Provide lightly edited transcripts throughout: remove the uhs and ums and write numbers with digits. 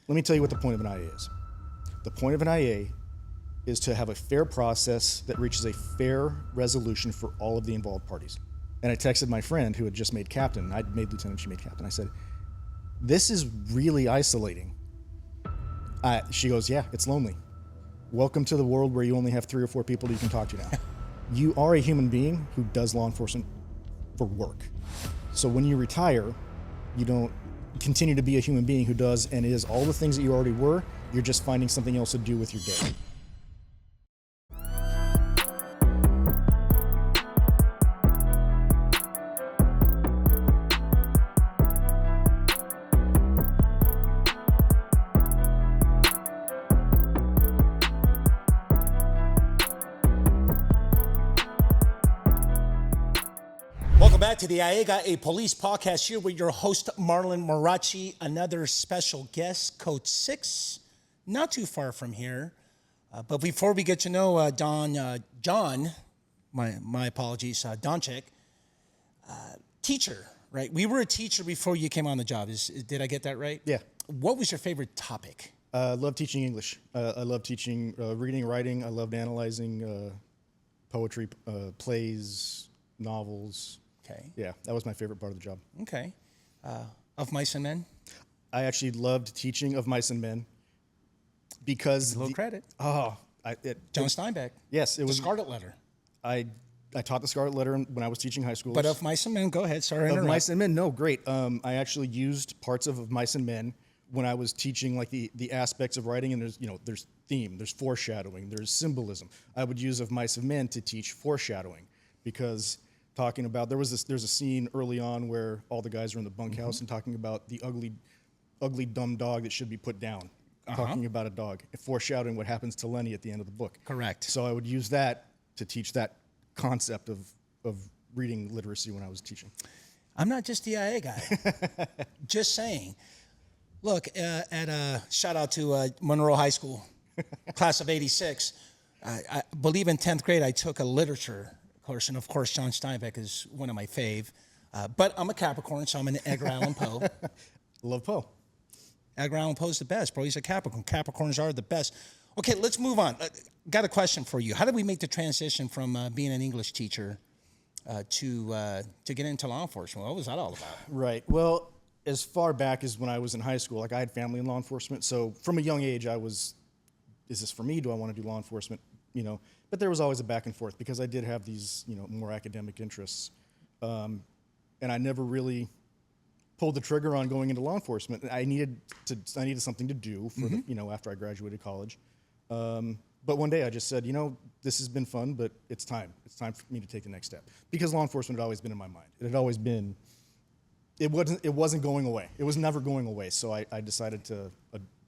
Let me tell you what the point of an IA is. The point of an IA is to have a fair process that reaches a fair resolution for all of the involved parties. And I texted my friend who had just made captain. I'd made lieutenant, she made captain. I said, this is really isolating. She goes, yeah, it's lonely. Welcome to the world where you only have 3 or 4 people you can talk to now. You are a human being who does law enforcement for work. So when you retire, you don't continue to be a human being who does and is all the things that you already were. You're just finding something else to do with your day. Welcome back to the IA Got a Police podcast here with your host, Marlon Marrache. Another special guest, Code 6, not too far from here. But before we get to know John, my apologies, Donchig, teacher, right? We were a teacher before you came on the job. Did I get that right? Yeah. What was your favorite topic? I love teaching English. I love teaching reading, writing. I loved analyzing poetry, plays, novels. Okay. Yeah, that was my favorite part of the job. Okay. Of Mice and Men? I actually loved teaching Of Mice and Men because... A little credit. Oh. John Steinbeck. Yes, it was... The Scarlet Letter. I taught the Scarlet Letter when I was teaching high school. But Of Mice and Men, go ahead. Sorry to interrupt. Of Mice and Men, no, great. I actually used parts of Mice and Men when I was teaching like the aspects of writing, and there's theme, there's foreshadowing, there's symbolism. I would use Of Mice and Men to teach foreshadowing because... talking about there's a scene early on where all the guys are in the bunkhouse and talking about the ugly dumb dog that should be put down. Talking about a dog, foreshadowing what happens to Lenny at the end of the book. Correct. So I would use that to teach that concept of reading literacy when I was teaching. I'm not just the IA guy. Just saying. Look, shout out to Monroe High School, class of '86. I believe in 10th grade I took a literature course, and of course John Steinbeck is one of my fave. But I'm a Capricorn, so I'm an Edgar Allan Poe. Love Poe. Edgar Allan Poe's the best, bro. He's a Capricorn. Capricorns are the best. Okay, let's move on. Got a question for you. How did we make the transition from being an English teacher to get into law enforcement? What was that all about? Right. Well, as far back as when I was in high school, like I had family in law enforcement, so from a young age I was, is this for me? Do I want to do law enforcement? But there was always a back and forth because I did have these, more academic interests. And I never really pulled the trigger on going into law enforcement. I needed something to do for after I graduated college. But one day I just said, this has been fun, but it's time. It's time for me to take the next step. Because law enforcement had always been in my mind. It had always been, it wasn't going away. It was never going away. So I decided to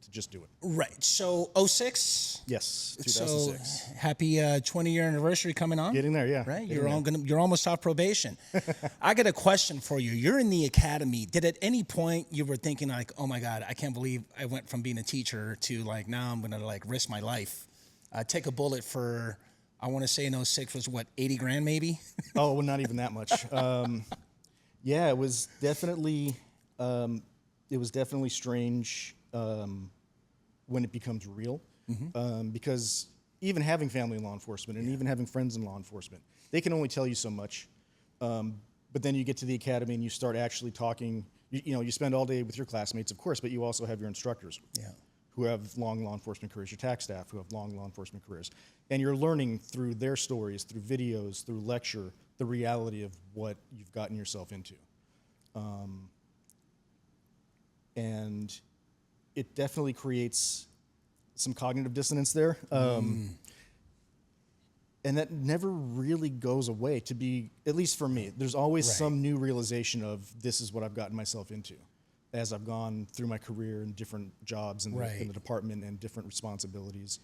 just do it. Right. So 06? Yes, 2006. So happy 20-year anniversary coming on. Getting there, yeah. Right. You're almost off probation. I got a question for you. You're in the academy. Did at any point you were thinking like, oh my God, I can't believe I went from being a teacher to like now I'm gonna like risk my life, take a bullet for, I want to say in 06 was what, 80 grand maybe? Oh, well, not even that much. Yeah, it was definitely strange. When it becomes real, because even having family in law enforcement and even having friends in law enforcement, they can only tell you so much. But then you get to the academy and you start actually talking. You spend all day with your classmates, of course, but you also have your instructors who have long law enforcement careers, your tax staff who have long law enforcement careers. And you're learning through their stories, through videos, through lecture, the reality of what you've gotten yourself into. And it definitely creates some cognitive dissonance there. And that never really goes away, to be, at least for me. There's always some new realization of this is what I've gotten myself into as I've gone through my career in different jobs in the department and different responsibilities.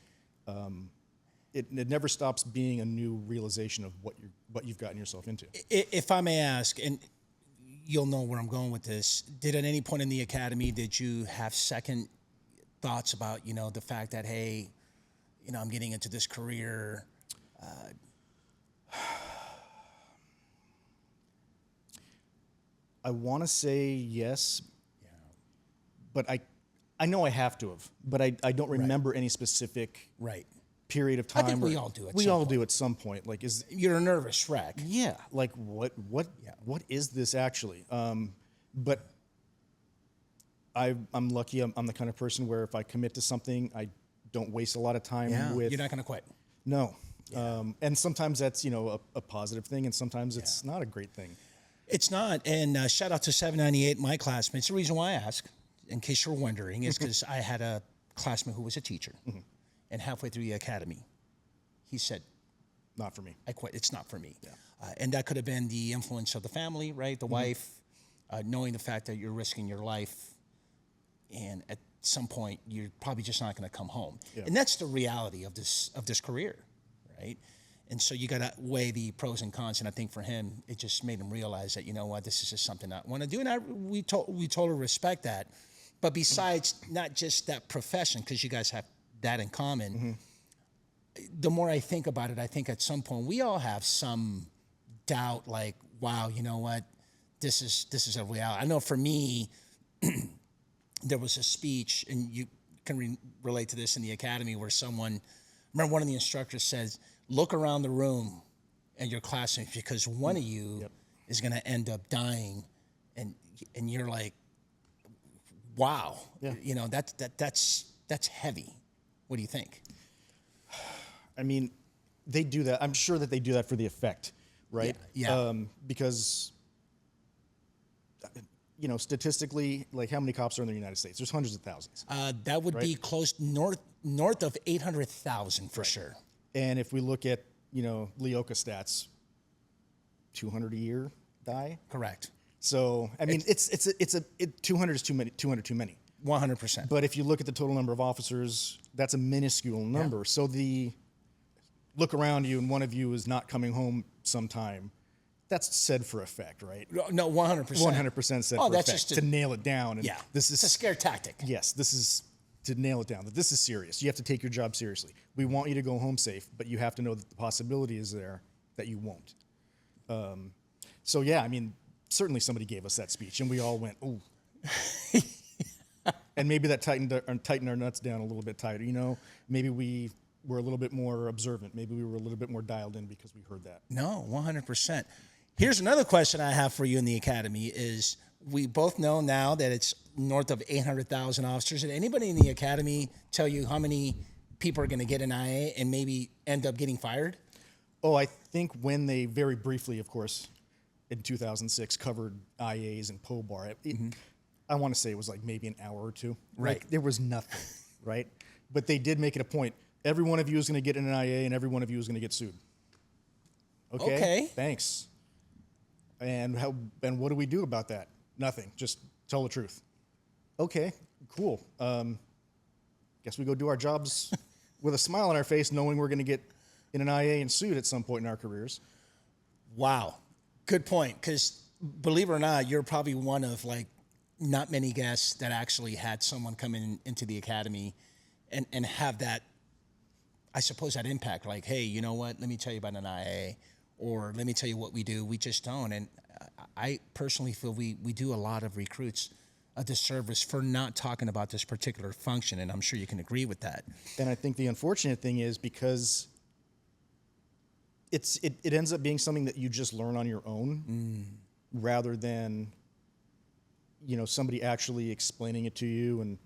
It never stops being a new realization of what you've gotten yourself into. If I may ask, and you'll know where I'm going with this. Did at any point in the academy did you have second thoughts about the fact that hey, I'm getting into this career? I want to say yes, but I I know I have to have, but I don't remember any specific Right. period of time. I think we all do. We all do at some point. Like, You're a nervous wreck. yeah, like what is this actually? But I'm lucky. I'm the kind of person where if I commit to something, I don't waste a lot of time with. You're not going to quit. No. And sometimes that's, a positive thing, and sometimes it's not a great thing. It's not. And shout out to 798, my classmates. The reason why I ask, in case you're wondering, is because I had a classmate who was a teacher. And halfway through the academy, he said, Not for me. I quit. It's not for me. And that could have been the influence of the family, right? The wife, knowing the fact that you're risking your life. And at some point, you're probably just not going to come home. Yeah. And that's the reality of this career, right? And so you got to weigh the pros and cons. And I think for him, it just made him realize that, you know what, this is just something I want to do. And we totally respect that. But besides not just that profession, because you guys have that in common, the more I think about it, I think at some point we all have some doubt, like, wow, you know what, this is a reality. I know for me, there was a speech, and you can relate to this in the academy, where remember one of the instructors says, look around the room at your classmates, because one of you is going to end up dying, and you're like, wow, that's heavy. What do you think? I mean, they do that. I'm sure that they do that for the effect, right? Yeah. Because, statistically, like, how many cops are in the United States? There's hundreds of thousands. That would be close north of 800,000 for sure. And if we look at, LEOCA stats, 200 a year die. Correct. So, I mean, 200 is too many. 200 too many. 100%. But if you look at the total number of officers, that's a minuscule number. Yeah. So look around you and one of you is not coming home sometime. That's said for effect, right? No, 100%. 100% said for that's effect. just to nail it down. And it's a scare tactic. Yes, this is to nail it down. That this is serious. You have to take your job seriously. We want you to go home safe, but you have to know that the possibility is there that you won't. So yeah, I mean, certainly somebody gave us that speech, and we all went, ooh. And maybe that tightened our nuts down a little bit tighter. Maybe we were a little bit more observant. Maybe we were a little bit more dialed in because we heard that. No, 100%. Here's another question I have for you in the academy is, we both know now that it's north of 800,000 officers. Did anybody in the academy tell you how many people are going to get an IA and maybe end up getting fired? Oh, I think when they very briefly, of course, in 2006 covered IAs and POBAR, I want to say it was like maybe an hour or two. Right. Like, there was nothing, right? But they did make it a point. Every one of you is going to get an IA, and every one of you is going to get sued. Okay. Thanks. And what do we do about that? Nothing. Just tell the truth. Okay, cool. Guess we go do our jobs with a smile on our face, knowing we're going to get in an IA and sued at some point in our careers. Wow. Good point. Because believe it or not, you're probably one of not many guests that actually had someone come into the academy and have that, I suppose, that impact. Like, hey, you know what? Let me tell you about an IA, or let me tell you what we do. We just don't. And I personally feel we do a lot of recruits a disservice for not talking about this particular function, and I'm sure you can agree with that. And I think the unfortunate thing is, because it ends up being something that you just learn on your own, rather than somebody actually explaining it to you. And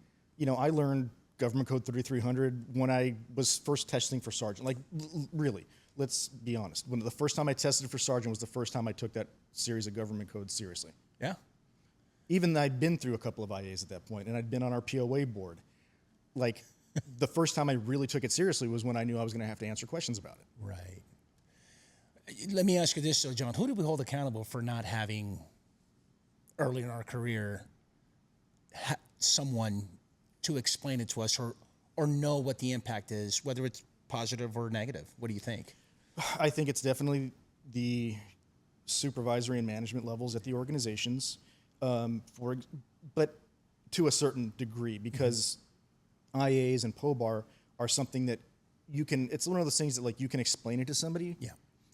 I learned Government Code 3300 when I was first testing for sergeant. Like, really, let's be honest. When the first time I tested for sergeant was the first time I took that series of government codes seriously. Yeah. Even though I'd been through a couple of IAs at that point, and I'd been on our POA board. Like, the first time I really took it seriously was when I knew I was going to have to answer questions about it. Right. Let me ask you this, though, John. Who do we hold accountable for not having, early in our career, someone to explain it to us, or know what the impact is, whether it's positive or negative? What do you think? I think it's definitely the supervisory and management levels at the organizations, but to a certain degree, because IAs and POBAR are something that it's one of those things that you can explain it to somebody,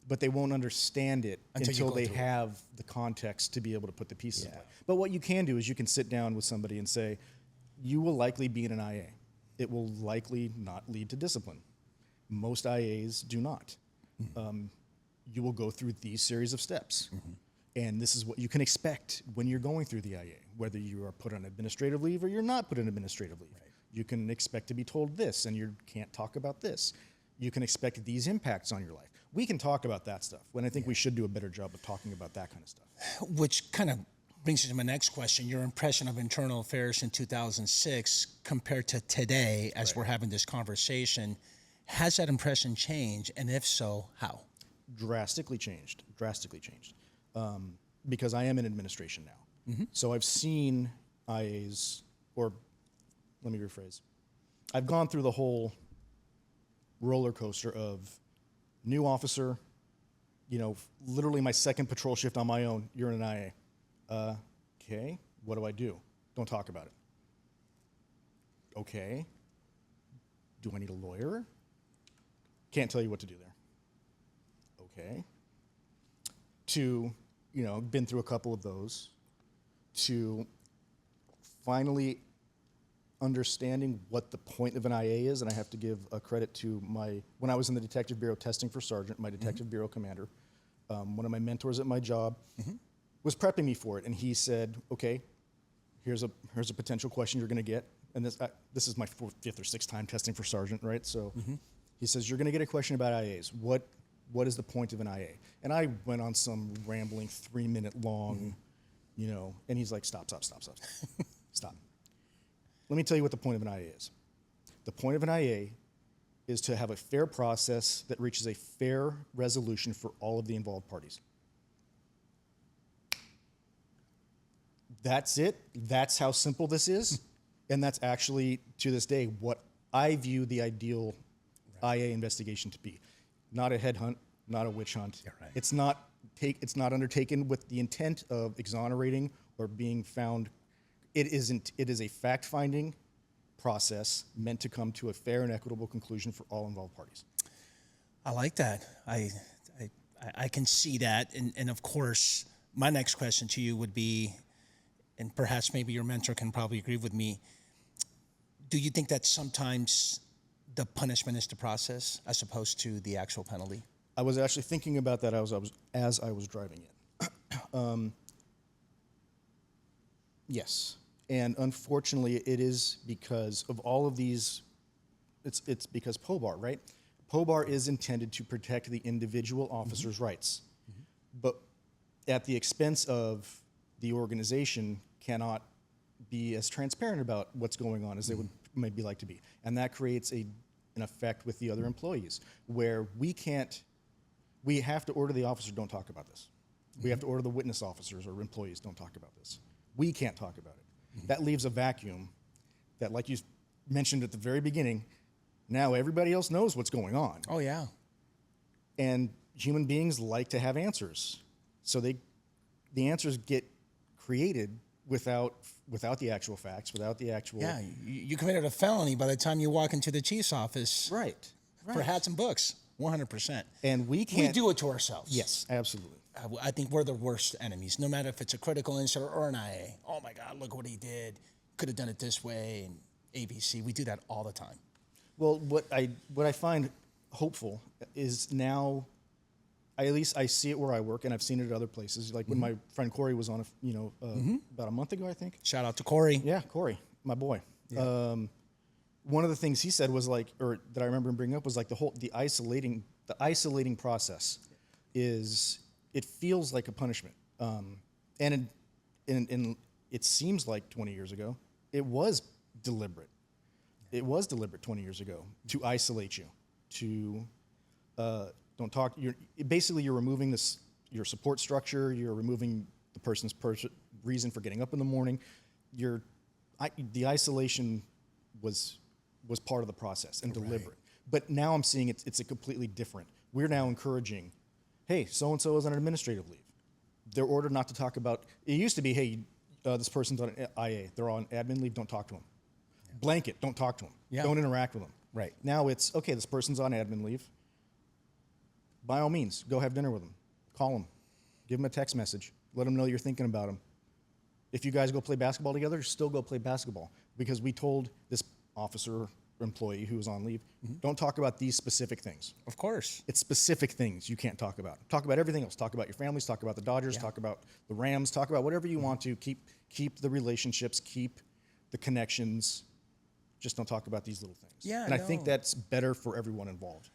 but they won't understand it until they have the context to be able to put the pieces in. But what you can do is you can sit down with somebody and say, you will likely be in an IA. It will likely not lead to discipline. Most IAs do not. You will go through these series of steps. And this is what you can expect when you're going through the IA, whether you are put on administrative leave or you're not put on administrative leave. Right. You can expect to be told this, and you can't talk about this. You can expect these impacts on your life. We can talk about that stuff, when I think we should do a better job of talking about that kind of stuff. Which kind of brings me to my next question. Your impression of internal affairs in 2006 compared to today, as we're having this conversation, has that impression changed? And if so, how? Drastically changed. Because I am in administration now. So I've seen IAs, or let me rephrase. I've gone through the whole roller coaster of new officer, literally my second patrol shift on my own, you're in an IA. Okay, what do I do? Don't talk about it. Okay, do I need a lawyer? Can't tell you what to do there. Okay. To, been through a couple of those, to finally understanding what the point of an IA is, and I have to give a credit to when I was in the Detective Bureau testing for sergeant, my Detective Bureau commander, one of my mentors at my job, was prepping me for it, and he said, okay, here's a potential question you're gonna get, and this is my fifth or sixth time testing for sergeant, right? So he says, you're gonna get a question about IAs. What is the point of an IA? And I went on some rambling 3-minute long, and he's like, stop. Stop. Let me tell you what the point of an IA is. The point of an IA is to have a fair process that reaches a fair resolution for all of the involved parties. That's it. That's how simple this is. And that's actually, to this day, what I view the ideal IA investigation to be. Not a headhunt, not a witch hunt. Yeah, right. It's not undertaken with the intent of exonerating or being found. It is a fact-finding process meant to come to a fair and equitable conclusion for all involved parties. I like that. I can see that. And of course, my next question to you would be, and perhaps maybe your mentor can probably agree with me, do you think that sometimes the punishment is the process as opposed to the actual penalty? I was actually thinking about that as I was driving in. Yes. And unfortunately, it is because of all of these, it's because POBAR, right? POBAR is intended to protect the individual officer's rights, but at the expense of the organization cannot be as transparent about what's going on as they would maybe like to be. And that creates an effect with the other employees where we have to order the officer, don't talk about this. We have to order the witness officers or employees, don't talk about this. We can't talk about it. That leaves a vacuum that, like you mentioned at the very beginning, now everybody else knows what's going on. Oh, yeah. And human beings like to have answers. So the answers get created without the actual facts, without the actual... Yeah, you committed a felony by the time you walk into the chief's office. Right. For hats and books, 100%. And we can't... We do it to ourselves. Yes, absolutely. I think we're the worst enemies, no matter if it's a critical incident or an IA. Oh my God, look what he did. Could have done it this way, and ABC. We do that all the time. Well, what I find hopeful is now, at least I see it where I work, and I've seen it at other places. Like when my friend Corey was on, about a month ago, I think. Shout out to Corey. Yeah, Corey, my boy. Yeah. One of the things he said was that I remember him bringing up was like the isolating process is. It feels like a punishment. And it seems like 20 years ago, it was deliberate. It was deliberate 20 years ago to isolate you, to don't talk. You're removing your support structure. You're removing the person's reason for getting up in the morning. The isolation was part of the process and deliberate. Right. But now I'm seeing it's a completely different. We're now encouraging, hey, so-and-so is on administrative leave. They're ordered not to talk about, it used to be, hey, this person's on an IA. They're on admin leave, don't talk to them. Yeah. Blanket, don't talk to them. Yeah. Don't interact with them. Right. Now it's, okay, this person's on admin leave. By all means, go have dinner with them. Call them. Give them a text message. Let them know you're thinking about them. If you guys go play basketball together, still go play basketball. because we told this officer or employee who was on leave, don't talk about these specific things. Of course. It's specific things you can't talk about. Talk about everything else. Talk about your families. Talk about the Dodgers. Talk about the Rams. Talk about whatever you want to. Keep the relationships. Keep the connections. Just don't talk about these little things. Yeah, and I think that's better for everyone involved.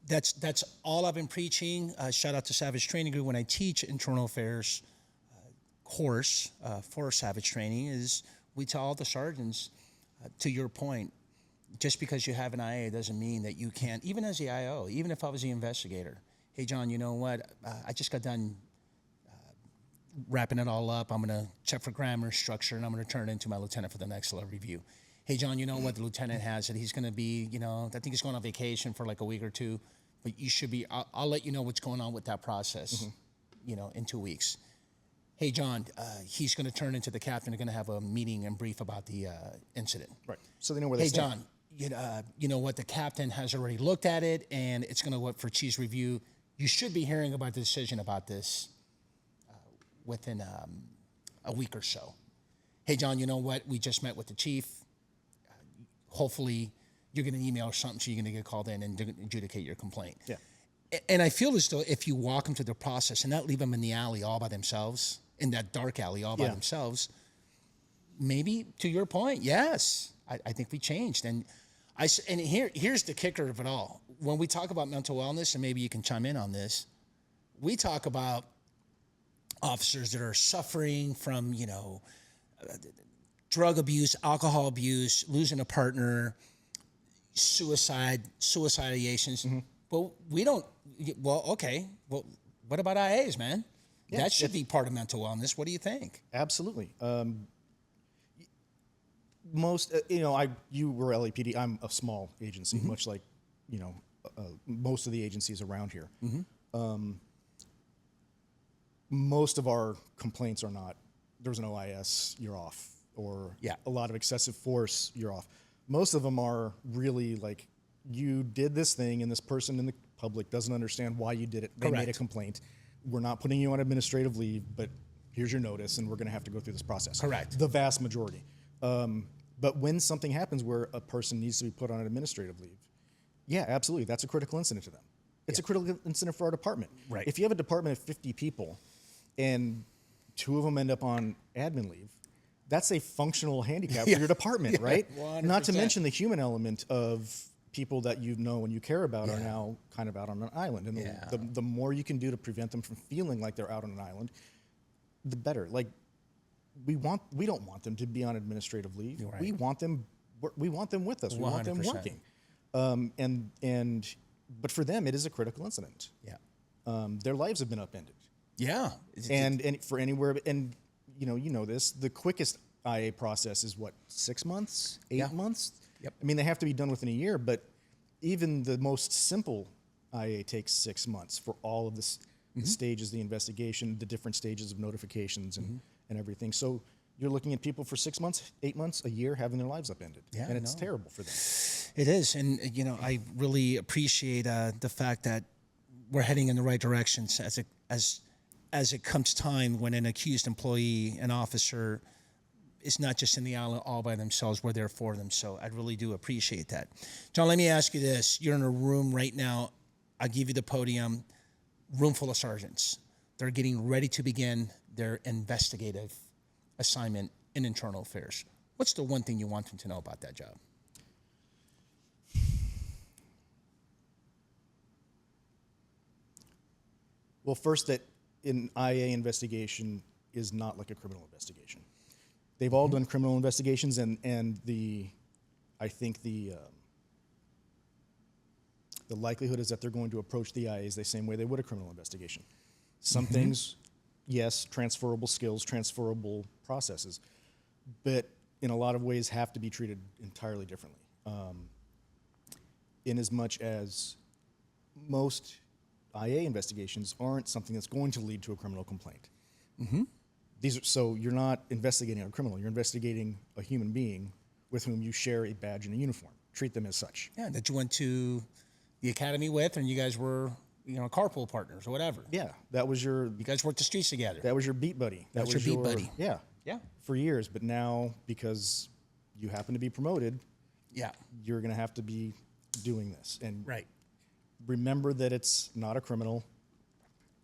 That's all I've been preaching. Shout out to Savage Training Group. When I teach internal affairs course for Savage Training, is we tell all the sergeants, to your point, just because you have an IA doesn't mean that you can't, even as the IO, even if I was the investigator, hey, John, you know what? I just got done wrapping it all up. I'm going to check for grammar, structure, and I'm going to turn it into my lieutenant for the next level review. Hey, John, you know what? The lieutenant has that he's going to be, I think he's going on vacation for like a week or two, but you should be, I'll let you know what's going on with that process, in 2 weeks. Hey, John, he's going to turn into the captain. They're going to have a meeting and brief about the incident. Right. So they know where they stand. Hey, John, you know what? The captain has already looked at it, and it's going to go up for chief's review. You should be hearing about the decision about this within a week or so. Hey, John, you know what? We just met with the chief. Hopefully, you're going to email or something, so you're going to get called in and adjudicate your complaint. Yeah. And I feel as though if you walk them through the process and not leave them in the alley all by themselves, in that dark alley all by themselves, maybe to your point, yes, I think we changed. And here's the kicker of it all. When we talk about mental wellness, and maybe you can chime in on this, we talk about officers that are suffering from, drug abuse, alcohol abuse, losing a partner, suicide, ideations. But we don't, what about IAs, man? Yeah, that should be part of mental wellness. What do you think? Absolutely. Most, you were LAPD. I'm a small agency, much like, most of the agencies around here. Most of our complaints are not, there was an OIS, you're off, or a lot of excessive force, you're off. Most of them are really like, you did this thing and this person in the public doesn't understand why you did it. They made a complaint. We're not putting you on administrative leave, but here's your notice and we're going to have to go through this process. Correct. The vast majority. But when something happens where a person needs to be put on administrative leave, yeah, absolutely. That's a critical incident to them. It's a critical incident for our department. Right. If you have a department of 50 people and 2 of them end up on admin leave, that's a functional handicap for your department, right? 100%. Not to mention the human element of people that you know and you care about are now kind of out on an island. And the more you can do to prevent them from feeling like they're out on an island, the better. Like, we don't want them to be on administrative leave. Right. We want them with us. We want them 100%. working. But for them, it is a critical incident. Yeah. Their lives have been upended. Yeah. And for anywhere, and you know this, the quickest IA process is what, 6 months, 8 months? Yep. I mean, they have to be done within a year, but even the most simple IA takes 6 months for all of this the stages, the investigation, the different stages of notifications and everything. So you're looking at people for 6 months, 8 months, a year having their lives upended. Yeah, and it's terrible for them. It is. And, I really appreciate the fact that we're heading in the right directions as it comes time when an accused employee, an officer, is not just in the island all by themselves. We're there for them. So I really do appreciate that. John, let me ask you this. You're in a room right now. I'll give you the podium. Room full of sergeants. They're getting ready to begin their investigative assignment in internal affairs. What's the one thing you want them to know about that job? Well, first, that an IA investigation is not like a criminal investigation. They've all done criminal investigations, and I think the likelihood is that they're going to approach the IAs the same way they would a criminal investigation. Some things, yes, transferable skills, transferable processes, but in a lot of ways have to be treated entirely differently. In as much as most IA investigations aren't something that's going to lead to a criminal complaint. So you're not investigating a criminal, you're investigating a human being with whom you share a badge and a uniform. Treat them as such. Yeah, that you went to the academy with, and you guys were, carpool partners or whatever. Yeah, that was your... You guys worked the streets together. That was your beat buddy. That was your beat buddy. Yeah. Yeah. For years, but now, because you happen to be promoted, Yeah. you're going to have to be doing this. And Right. remember that it's not a criminal,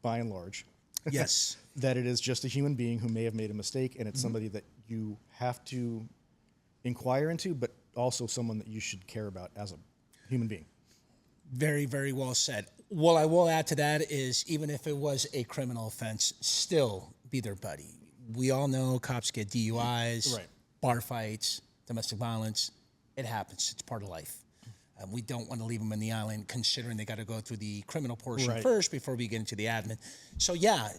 by and large. Yes. That it is just a human being who may have made a mistake, and it's somebody that you have to inquire into, but also someone that you should care about as a human being. Very, very well said. What I will add to that is, even if it was a criminal offense, still be their buddy. We all know cops get DUIs, Right. bar fights, domestic violence. It happens. It's part of life. We don't want to leave them in the island, considering they got to go through the criminal portion Right. first before we get into the admin. So yeah,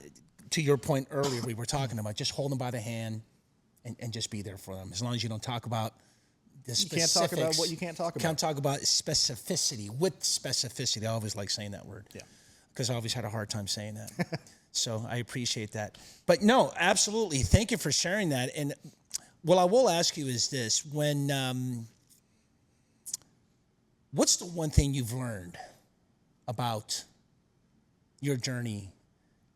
to your point earlier, we were talking about just hold them by the hand and just be there for them. As long as you don't talk about the You specifics. can't talk about what you can't talk about. Can't talk about specificity. With specificity, I always like saying that word. Yeah. Because I always had a hard time saying that. So I appreciate that. But no, absolutely. Thank you for sharing that. And what I will ask you is this: what's the one thing you've learned about your journey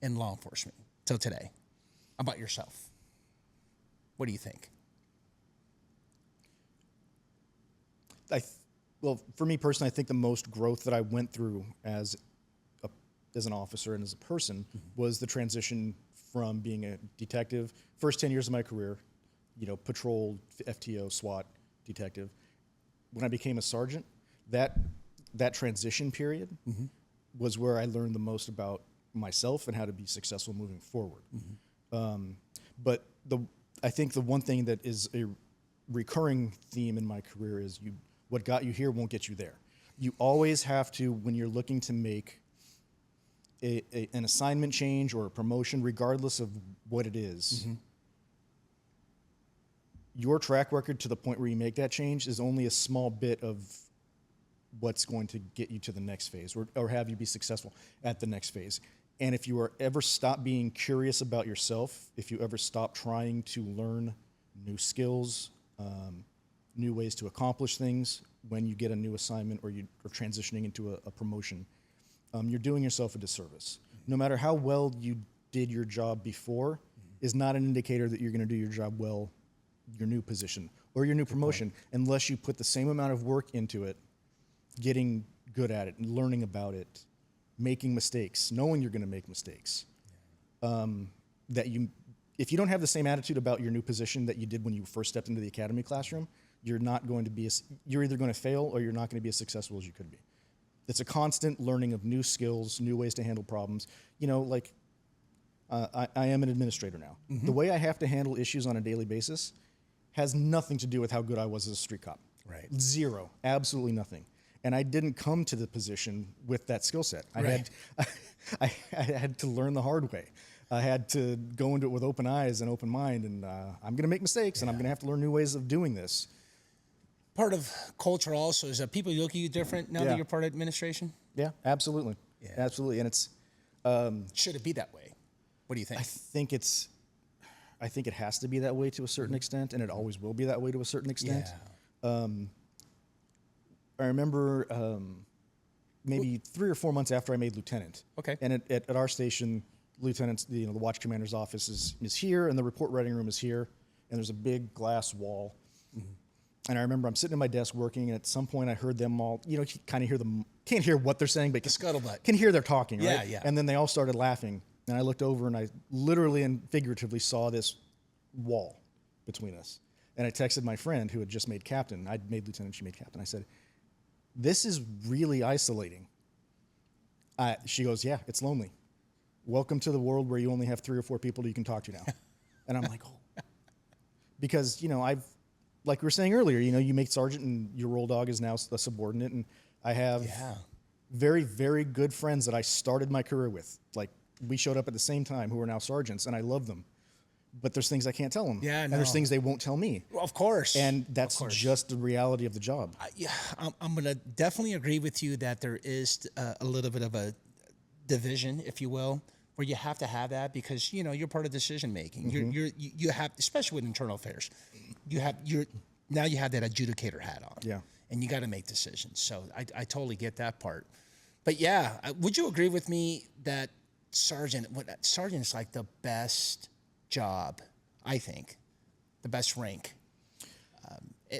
in law enforcement till today about yourself? What do you think? Well, for me personally, I think the most growth that I went through as an officer and as a person was the transition from being a detective. First 10 years of my career, patrol, FTO, SWAT, detective. When I became a sergeant, that transition period was where I learned the most about myself and how to be successful moving forward. But I think the one thing that is a recurring theme in my career is what got you here won't get you there. You always have to, when you're looking to make an assignment change or a promotion, regardless of what it is, your track record to the point where you make that change is only a small bit of what's going to get you to the next phase or have you be successful at the next phase. And if you ever stop being curious about yourself, if you ever stop trying to learn new skills, new ways to accomplish things when you get a new assignment or you're transitioning into a promotion, you're doing yourself a disservice. No matter how well you did your job before is not an indicator that you're going to do your job well, your new position or your new promotion, unless you put the same amount of work into it, getting good at it, learning about it, making mistakes, knowing you're going to make mistakes. If you don't have the same attitude about your new position that you did when you first stepped into the academy classroom, you're either going to fail or you're not going to be as successful as you could be. It's a constant learning of new skills, new ways to handle problems. I am an administrator now. The way I have to handle issues on a daily basis has nothing to do with how good I was as a street cop. Right. Zero. Absolutely nothing. And I didn't come to the position with that skill set. I had to learn the hard way. I had to go into it with open eyes and open mind, and I'm going to make mistakes, and I'm going to have to learn new ways of doing this. Part of culture also is that people look at you different now that you're part of administration. Yeah, absolutely. Yeah. Absolutely. And it's... Should it be that way? What do you think? I think it has to be that way to a certain extent, and it always will be that way to a certain extent. Yeah. I remember maybe 3 or 4 months after I made lieutenant. Okay. And at our station, lieutenant's, the watch commander's office is here, and the report writing room is here, and there's a big glass wall. And I remember I'm sitting at my desk working, and at some point I heard them all, you kind of hear them, can't hear what they're saying, but The scuttlebutt. can hear they're talking, right? Yeah. And then they all started laughing, and I looked over and I literally and figuratively saw this wall between us. And I texted my friend who had just made captain. I'd made lieutenant, she made captain. I said, "This is really isolating." She goes, "Yeah, it's lonely. Welcome to the world where you only have 3 or 4 people you can talk to now." And I'm like, oh. Because, like we were saying earlier, you make sergeant and your roll dog is now a subordinate. And I have very, very good friends that I started my career with. Like, we showed up at the same time who are now sergeants, and I love them. But there's things I can't tell them. Yeah, And there's things they won't tell me. Well, of course. And that's just the reality of the job. I'm going to definitely agree with you that there is a little bit of a division, if you will, where you have to have that because you're part of decision making. You have, especially with internal affairs, now you have that adjudicator hat on. Yeah. And you got to make decisions. So I totally get that part. But yeah, would you agree with me that sergeant is like the best job, I think, the best rank.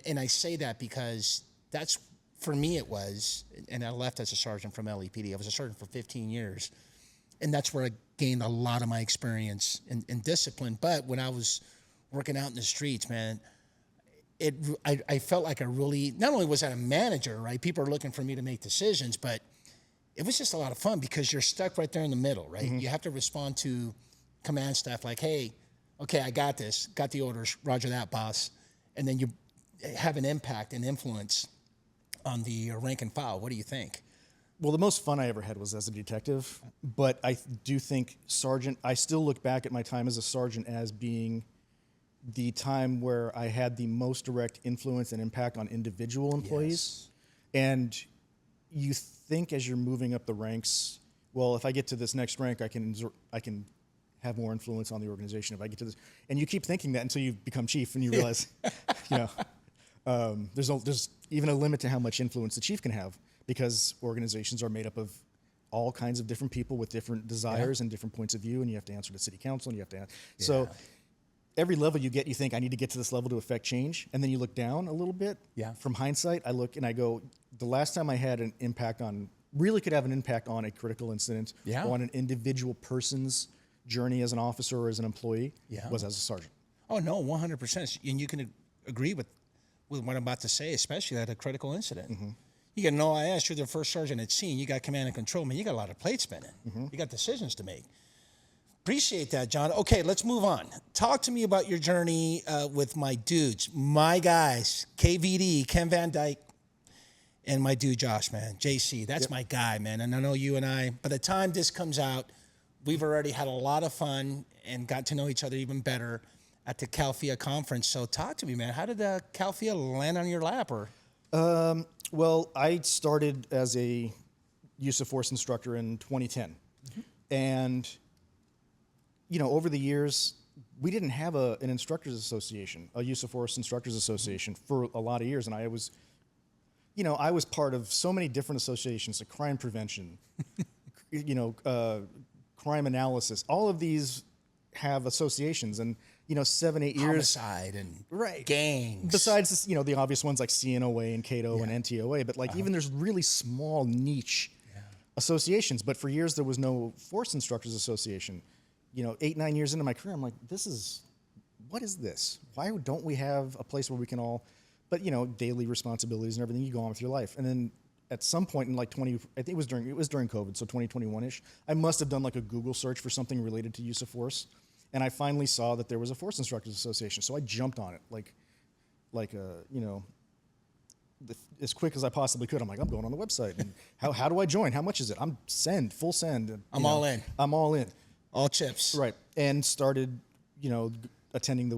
And I say that because that's, for me it was, and I left as a sergeant from LEPD. I was a sergeant for 15 years. And that's where I gained a lot of my experience in discipline. But when I was working out in the streets, man, I felt like not only was I a manager, right? People are looking for me to make decisions, but it was just a lot of fun because you're stuck right there in the middle, right? You have to respond to command staff like, hey, okay, I got this, got the orders, roger that, boss. And then you have an impact and influence on the rank and file. What do you think? Well, the most fun I ever had was as a detective, but I do think sergeant, I still look back at my time as a sergeant as being the time where I had the most direct influence and impact on individual employees. Yes. And you think as you're moving up the ranks, well, if I get to this next rank, I can have more influence on the organization. If I get to this, and you keep thinking that until you become chief and you realize, there's even a limit to how much influence the chief can have, because organizations are made up of all kinds of different people with different desires and different points of view, and you have to answer to city council, and you have to so every level you get, you think, I need to get to this level to affect change, and then you look down a little bit. From hindsight, I look and I go, the last time I had an impact really could have an impact on a critical incident or on an individual person's journey as an officer or as an employee was as a sergeant. Oh, no, 100%. And you can agree with what I'm about to say, especially at a critical incident. You got an OIS, you're the first sergeant at scene, you got command and control, man, you got a lot of plate spinning. You got decisions to make. Appreciate that, John. Okay, let's move on. Talk to me about your journey with my dudes, my guys, KVD, Ken Van Dyke, and my dude Josh, man, JC. That's my guy, man. And I know you and I, by the time this comes out, we've already had a lot of fun and got to know each other even better at the CALFIA conference. So talk to me, man. How did CALFIA land on your lap? Well, I started as a use of force instructor in 2010. And, over the years, we didn't have an instructors association, a use of force instructors association for a lot of years. And I was part of so many different associations, like crime prevention, crime analysis. All of these have associations, and 7, 8 years. Homicide and gangs. Besides, the obvious ones like CNOA and CATO and NTOA, but even there's really small niche associations. But for years there was no Force Instructors Association. 8, 9 years into my career, I'm like, what is this? Why don't we have a place where we can all, but daily responsibilities and everything, you go on with your life. And then at some point in I think it was during COVID, so 2021-ish, I must have done like a Google search for something related to use of force. And I finally saw that there was a Force Instructors Association, so I jumped on it as quick as I possibly could. I'm like, I'm going on the website. And how do I join? How much is it? I'm full send. I'm all in. I'm all in. All chips. Right. And started, attending the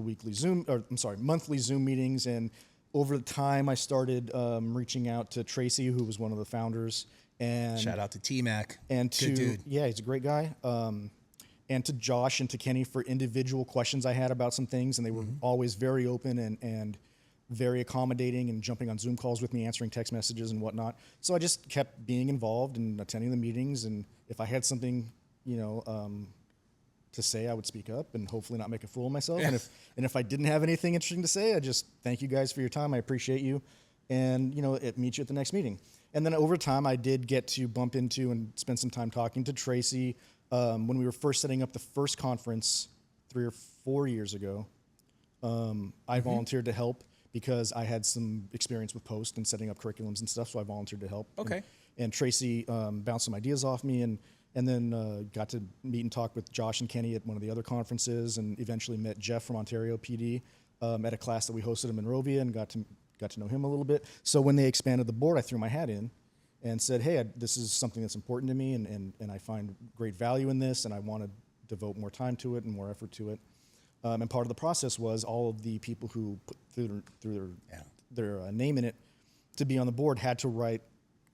monthly Zoom meetings. And over the time, I started reaching out to Tracy, who was one of the founders. And shout out to T-Mac. And good dude. Yeah, he's a great guy. And to Josh and to Kenny for individual questions I had about some things, and they were always very open and very accommodating and jumping on Zoom calls with me, answering text messages and whatnot. So I just kept being involved and attending the meetings, and if I had something, to say, I would speak up and hopefully not make a fool of myself. And if I didn't have anything interesting to say, I just thank you guys for your time. I appreciate you, and meet you at the next meeting. And then over time, I did get to bump into and spend some time talking to Tracy. When we were first setting up the first conference 3 or 4 years ago, I volunteered to help because I had some experience with post and setting up curriculums and stuff, so I volunteered to help. Okay. And Tracy bounced some ideas off me, and then got to meet and talk with Josh and Kenny at one of the other conferences, and eventually met Jeff from Ontario PD at a class that we hosted in Monrovia, and got to know him a little bit. So when they expanded the board, I threw my hat in and said, hey, this is something that's important to me, and I find great value in this, and I want to devote more time to it and more effort to it. And part of the process was all of the people who put through their name in it to be on the board had to write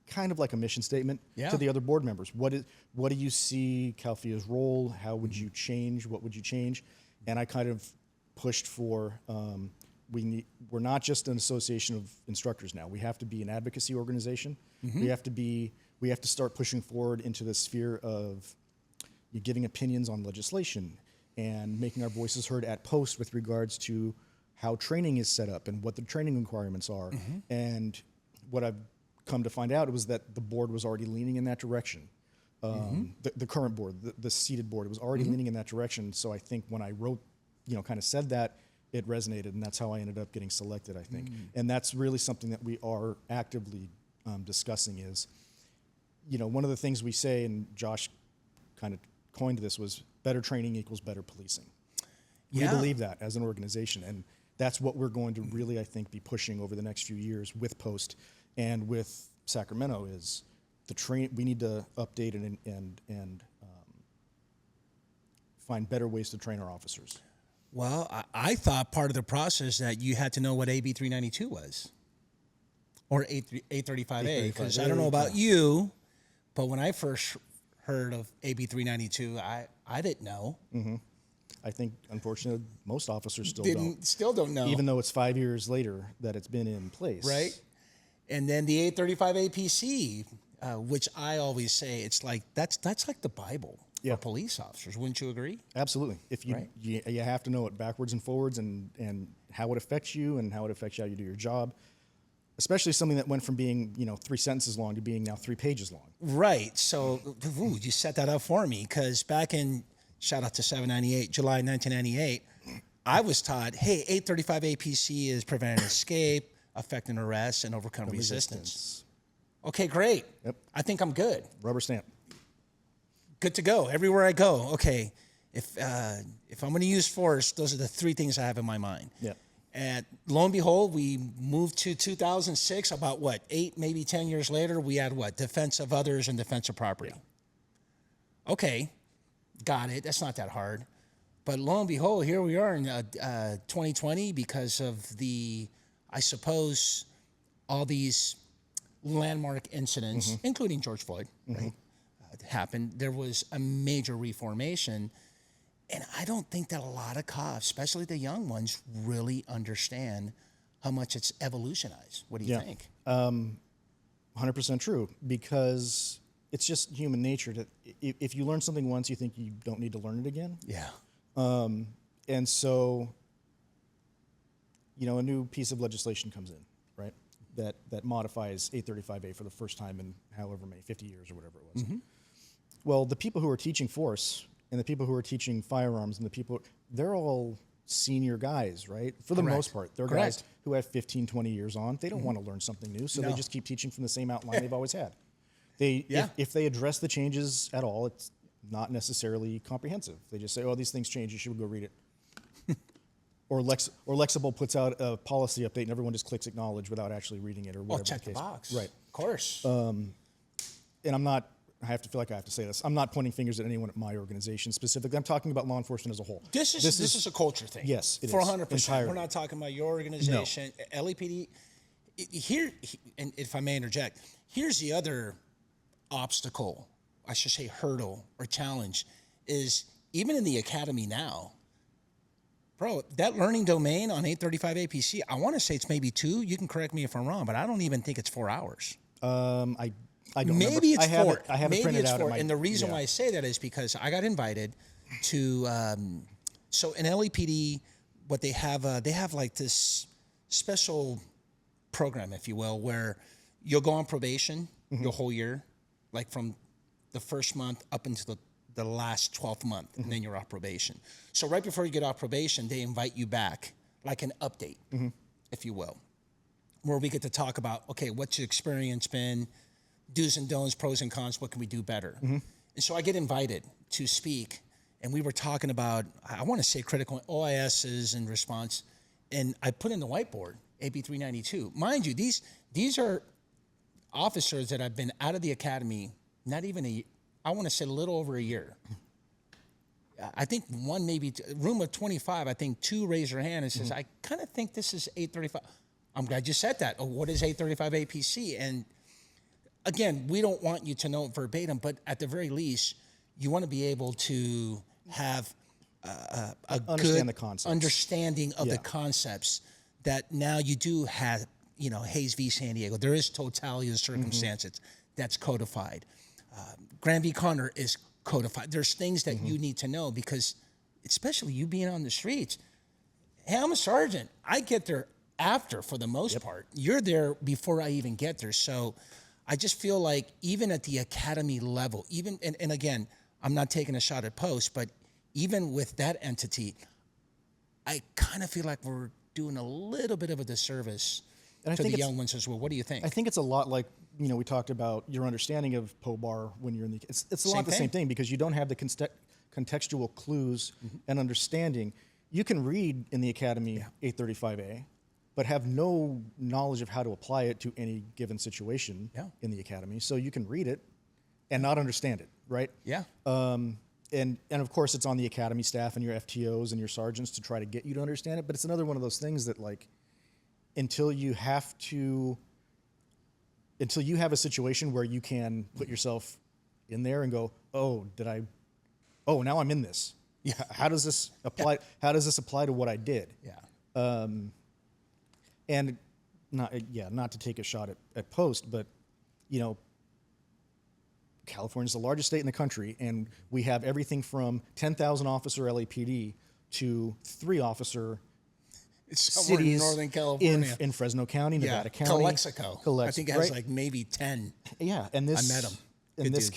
kind of like a mission statement to the other board members. What do you see CALFIA's role? How would you change? What would you change? And I kind of pushed for we're not just an association of instructors now. We have to be an advocacy organization. We have to start pushing forward into the sphere of giving opinions on legislation and making our voices heard at post with regards to how training is set up and what the training requirements are. And what I've come to find out was that the board was already leaning in that direction. The current board, the seated board, it was already leaning in that direction. So I think when I wrote, kind of said that, it resonated, and that's how I ended up getting selected, I think. And that's really something that we are actively discussing is, one of the things we say, and Josh kind of coined this, was better training equals better policing. Yeah. We believe that as an organization, and that's what we're going to really, I think, be pushing over the next few years with Post and with Sacramento is we need to update and find better ways to train our officers. Well, I thought part of the process that you had to know what AB 392 was, or 835A, because I don't know about you, but when I first heard of AB 392, I didn't know. I think, unfortunately, most officers Still don't know. even though it's 5 years later that it's been in place. Right? And then the 835 APC, which I always say, it's like that's like the Bible for police officers. Wouldn't you agree? Absolutely. If you, Right. you have to know it backwards and forwards and how it affects you and how it affects how you do your job, especially something that went from being 3 sentences long to being now 3 pages long. Right. So you set that up for me, because back in, shout out to 798, July 1998, I was taught, hey, 835 APC is preventing escape, effecting arrest, and overcome resistance. Okay, great. Yep. I think I'm good. Rubber stamp. Good to go. Everywhere I go, okay, if I'm going to use force, those are the 3 things I have in my mind. Yeah. And lo and behold, we moved to 2006. About 8, maybe 10 years later, we had defense of others and defense of property. Yeah. Okay, got it. That's not that hard. But lo and behold, here we are in 2020 because of I suppose, all these landmark incidents, including George Floyd, right, happened. There was a major reformation. And I don't think that a lot of cops, especially the young ones, really understand how much it's evolutionized. What do you think? 100% true, because it's just human nature to, if you learn something once, you think you don't need to learn it again. Yeah. And so, a new piece of legislation comes in, right, that modifies 835A for the first time in however many, 50 years or whatever it was. Well, the people who are teaching force and the people who are teaching firearms and the people, they're all senior guys, right? For the most part. They're guys who have 15, 20 years on. They don't want to learn something new, so they just keep teaching from the same outline they've always had. If they address the changes at all, it's not necessarily comprehensive. They just say, oh, these things change, you should go read it. Or Lexable puts out a policy update and everyone just clicks acknowledge without actually reading it or whatever. Check the box. Right. Of course. And I have to feel like I have to say this. I'm not pointing fingers at anyone at my organization specifically. I'm talking about law enforcement as a whole. This is a culture thing. Yes, it for is. 100%. Entirely. We're not talking about your organization. No. LAPD. Here, and if I may interject, here's the other obstacle, I should say hurdle or challenge, is even in the academy now, bro, that learning domain on 835 APC, I want to say it's maybe 2. You can correct me if I'm wrong, but I don't even think it's 4 hours. I don't remember. Maybe it's 4. I have it printed out. And the reason why I say that is because I got invited to, so in LAPD, what they have like this special program, if you will, where you'll go on probation your whole year, like from the first month up until the last 12th month, and then you're off probation. So right before you get off probation, they invite you back, like an update, if you will, where we get to talk about, okay, what's your experience been, do's and don'ts, pros and cons, what can we do better? And so I get invited to speak, and we were talking about, I want to say critical OISs and response, and I put in the whiteboard, AB 392. Mind you, these are officers that have been out of the academy, not even I want to say a little over a year. I think one, maybe room of 25, I think 2 raise their hand and says, I kind of think this is 835. I'm glad you said that. Oh, what is 835 APC? And again, we don't want you to know it verbatim, but at the very least, you want to be able to have a good understanding of the concepts that now you do have, Hayes v. San Diego. There is totality of circumstances that's codified. Graham v. Connor is codified. There's things that you need to know because, especially you being on the streets, Hey, I'm a sergeant. I get there after for the most part. You're there before I even get there. So I just feel like even at the academy level, and again, I'm not taking a shot at post, but even with that entity, I kind of feel like we're doing a little bit of a disservice to the young ones as well. What do you think? I think it's a lot like, we talked about your understanding of POBAR when you're in the, it's a lot the same thing because you don't have the contextual clues and understanding. You can read in the academy 835A, but have no knowledge of how to apply it to any given situation in the academy. So you can read it and not understand it, right? Yeah. And of course, it's on the academy staff and your FTOs and your sergeants to try to get you to understand it. But it's another one of those things that, like, until you have a situation where you can put yourself in there and go, oh, now I'm in this. Yeah. How does this apply? How does this apply to what I did? Yeah. And not to take a shot at post, but California is the largest state in the country, and we have everything from 10,000 officer LAPD to 3 officer cities in Northern California, in Fresno County, Nevada County, Calexico. I think it has like maybe 10. Yeah, and this I met him. And this,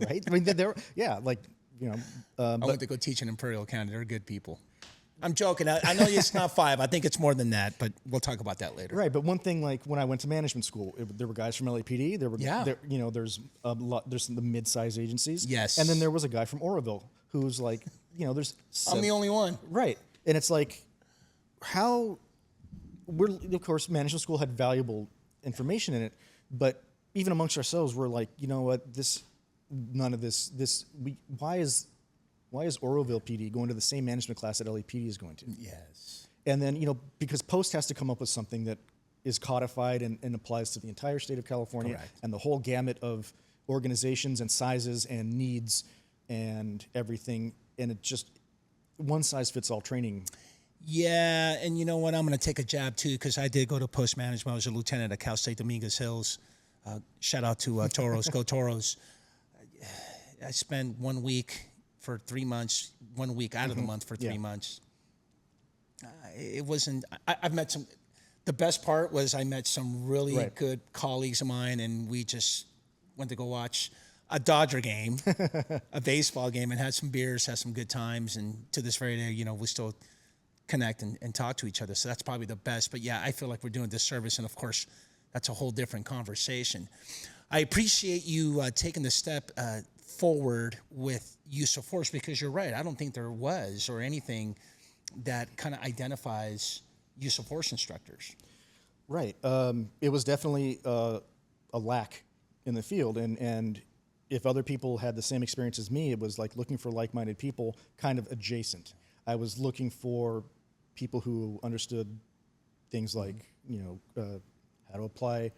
right? I mean, they're I went to go teach in Imperial County. They're good people. I'm joking. I know it's not 5. I think it's more than that, but we'll talk about that later. Right, but one thing, like when I went to management school, there were guys from LAPD. There's a lot. There's the mid-sized agencies. Yes, and then there was a guy from Oroville who's like, there's. I'm the only one. Right, and it's like, of course, management school had valuable information in it, but even amongst ourselves, we're like, you know what, why is Oroville PD going to the same management class that LAPD is going to? Yes. And then, because Post has to come up with something that is codified and applies to the entire state of California. Correct. And the whole gamut of organizations and sizes and needs and everything. And it just, one size fits all training. Yeah, and you know what? I'm going to take a jab too, because I did go to post management. I was a lieutenant at Cal State Dominguez Hills. Shout out to Toros, go Toros. I spent 1 week for 3 months, 1 week out of the month for 3 months. It wasn't, I've met some, the best part was I met some really good colleagues of mine, and we just went to go watch a Dodger game, a baseball game, and had some beers, had some good times. And to this very day, we still connect and talk to each other. So that's probably the best. But yeah, I feel like we're doing disservice. And of course, that's a whole different conversation. I appreciate you taking the step forward with use of force, because you're right. I don't think there was or anything that kind of identifies use of force instructors. Right. It was definitely a lack in the field. And if other people had the same experience as me, it was like looking for like-minded people kind of adjacent. I was looking for people who understood things like, how to apply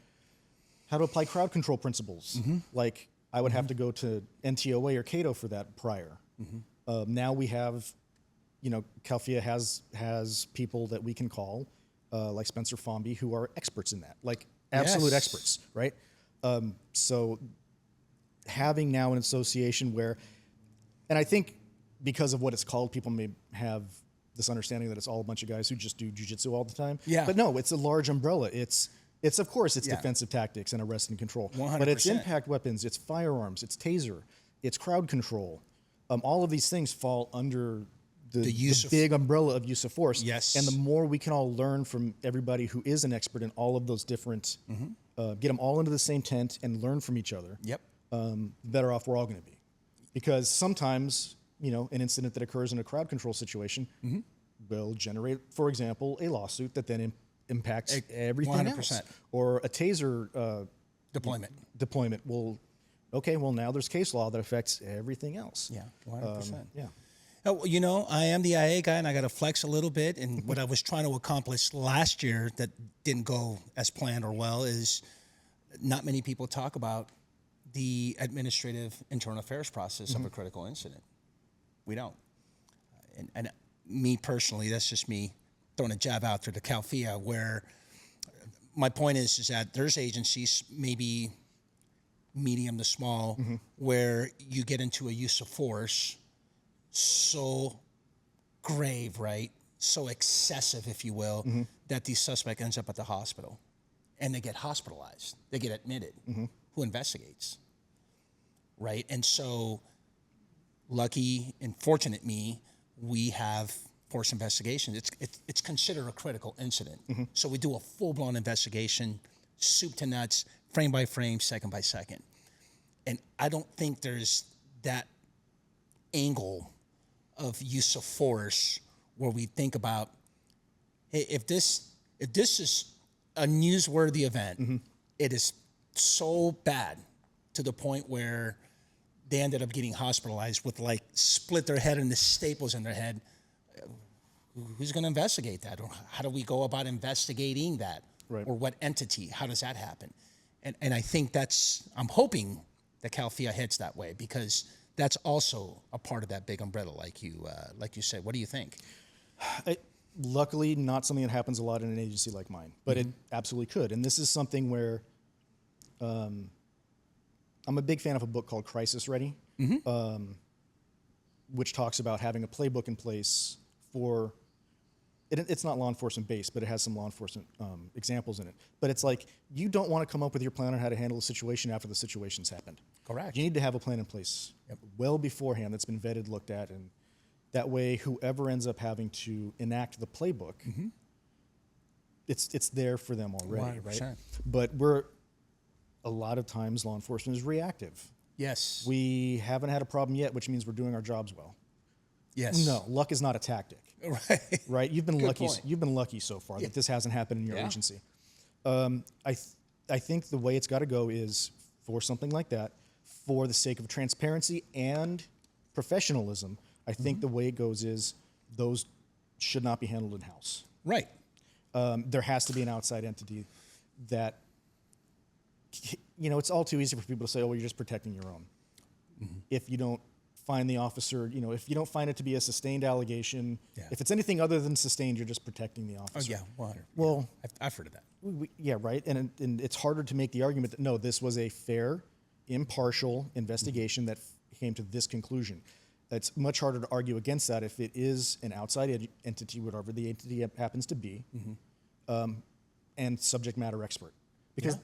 crowd control principles. Like, I would have to go to NTOA or Cato for that prior. Now we have, CALFIA has people that we can call, like Spencer Fomby, who are experts in that, like absolute experts, right? So having now an association where, and I think because of what it's called, people may have this understanding that it's all a bunch of guys who just do jiu-jitsu all the time. Yeah. But no, it's a large umbrella. It's of course, it's defensive tactics and arrest and control. 100%. But it's impact weapons, it's firearms, it's taser, it's crowd control. All of these things fall under the big umbrella of use of force. Yes. And the more we can all learn from everybody who is an expert in all of those different, get them all into the same tent and learn from each other, the better off we're all going to be. Because sometimes, an incident that occurs in a crowd control situation will generate, for example, a lawsuit that then impacts everything 100%. Else. Or a taser deployment will, now there's case law that affects everything else. Yeah, 100%. I am the IA guy, and I got to flex a little bit. And what I was trying to accomplish last year that didn't go as planned or well is not many people talk about the administrative internal affairs process of a critical incident. We don't. And me personally, that's just me throwing a jab out there to CALFIA, where my point is that there's agencies, maybe medium to small, where you get into a use of force so grave, right? so excessive, if you will, that the suspect ends up at the hospital and they get hospitalized. They get admitted. Who investigates? Right? And so, lucky and fortunate me, we have forced investigation. It's considered a critical incident. So we do a full-blown investigation, soup to nuts, frame by frame, second by second. And I don't think there's that angle of use of force where we think about, hey, if this is a newsworthy event, it is so bad to the point where they ended up getting hospitalized with like split their head and the staples in their head. Who's going to investigate that? Or how do we go about investigating that? Right. Or what entity? How does that happen? And I think I'm hoping that CALFIA heads that way, because that's also a part of that big umbrella, like you said. What do you think? Luckily, not something that happens a lot in an agency like mine, but it absolutely could. And this is something where I'm a big fan of a book called Crisis Ready, which talks about having a playbook in place for, it's not law enforcement based, but it has some law enforcement examples in it. But it's like, you don't want to come up with your plan on how to handle a situation after the situation's happened. Correct. You need to have a plan in place well beforehand that's been vetted, looked at, and that way whoever ends up having to enact the playbook, it's there for them already, 100%. right? But a lot of times law enforcement is reactive. Yes. We haven't had a problem yet, which means we're doing our jobs well. Yes. No, luck is not a tactic. Right. Right? You've been Good lucky. point. You've been lucky so far that this hasn't happened in your Yeah. agency. I think the way it's got to go is for something like that, for the sake of transparency and professionalism. I think the way it goes is those should not be handled in house. Right. There has to be an outside entity that, it's all too easy for people to say, oh, well, you're just protecting your own. If you don't find the officer, if you don't find it to be a sustained allegation, if it's anything other than sustained, you're just protecting the officer. Oh, yeah. 100. Well, I've heard of that. yeah, right. And it's harder to make the argument that, no, this was a fair, impartial investigation that came to this conclusion. It's much harder to argue against that if it is an outside entity, whatever the entity happens to be, and subject matter expert. Because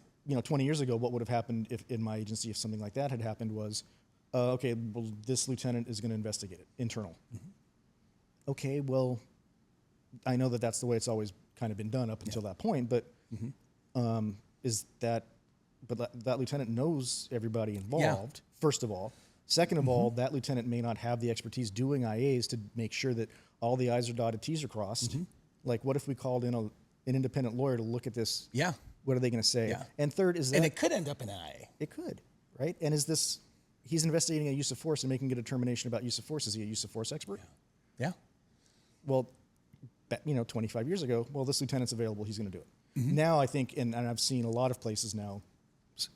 20 years ago, what would have happened if in my agency if something like that had happened was, okay, well, this lieutenant is going to investigate it, internal. Okay, well, I know that that's the way it's always kind of been done up until that point, but that lieutenant knows everybody involved, first of all. Second of all, that lieutenant may not have the expertise doing IAs to make sure that all the I's are dotted, T's are crossed. Like, what if we called in an independent lawyer to look at this? Yeah. What are they going to say? Yeah. And third is that... And it could end up in an IA. It could, right? And is this... He's investigating a use of force and making a determination about use of force. Is he a use of force expert? Yeah. Well, 25 years ago, well, this lieutenant's available, he's going to do it. Now I think, and I've seen a lot of places now